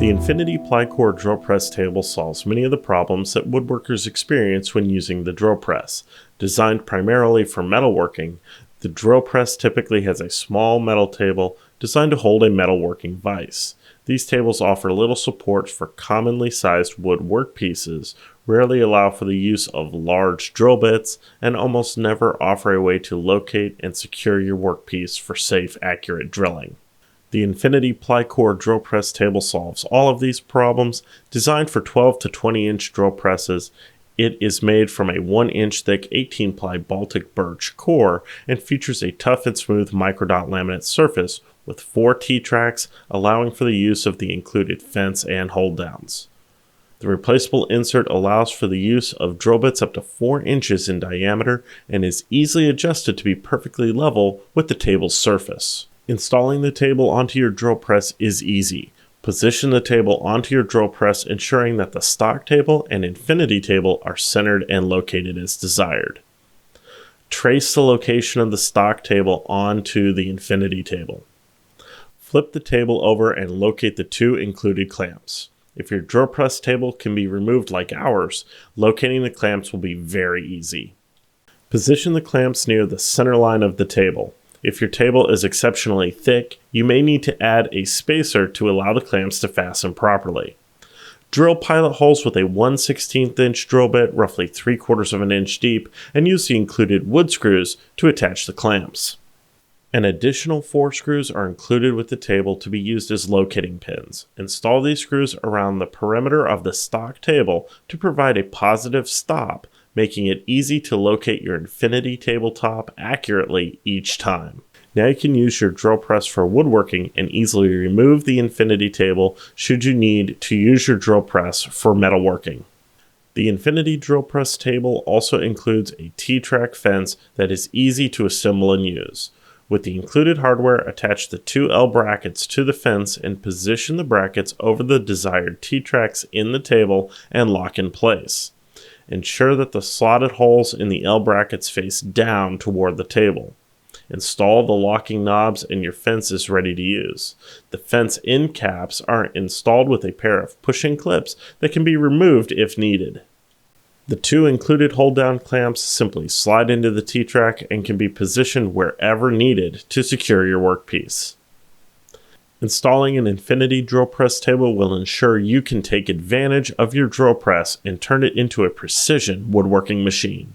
The Infinity Plycore drill press table solves many of the problems that woodworkers experience when using the drill press. Designed primarily for metalworking, the drill press typically has a small metal table designed to hold a metalworking vise. These tables offer little support for commonly sized wood workpieces, rarely allow for the use of large drill bits, and almost never offer a way to locate and secure your workpiece for safe, accurate drilling. The Infinity Plycore drill press table solves all of these problems. Designed for 12 to 20 inch drill presses, it is made from a 1 inch thick 18 ply Baltic birch core and features a tough and smooth microdot laminate surface with 4 T-tracks, allowing for the use of the included fence and hold downs. The replaceable insert allows for the use of drill bits up to 4 inches in diameter and is easily adjusted to be perfectly level with the table's surface. Installing the table onto your drill press is easy. Position the table onto your drill press, ensuring that the stock table and infinity table are centered and located as desired. Trace the location of the stock table onto the infinity table. Flip the table over and locate the 2 included clamps. If your drill press table can be removed like ours, locating the clamps will be very easy. Position the clamps near the center line of the table. If your table is exceptionally thick, you may need to add a spacer to allow the clamps to fasten properly. Drill pilot holes with a 1/16 inch drill bit, roughly 3/4 of an inch deep, and use the included wood screws to attach the clamps. An additional 4 screws are included with the table to be used as locating pins. Install these screws around the perimeter of the stock table to provide a positive stop, making it easy to locate your infinity tabletop accurately each time. Now you can use your drill press for woodworking and easily remove the infinity table should you need to use your drill press for metalworking. The infinity drill press table also includes a T-track fence that is easy to assemble and use. With the included hardware, attach the 2 L brackets to the fence and position the brackets over the desired T-tracks in the table and lock in place. Ensure that the slotted holes in the L brackets face down toward the table. Install the locking knobs and your fence is ready to use. The fence end caps are installed with a pair of pushing clips that can be removed if needed. The 2 included hold-down clamps simply slide into the T-track and can be positioned wherever needed to secure your workpiece. Installing an infinity drill press table will ensure you can take advantage of your drill press and turn it into a precision woodworking machine.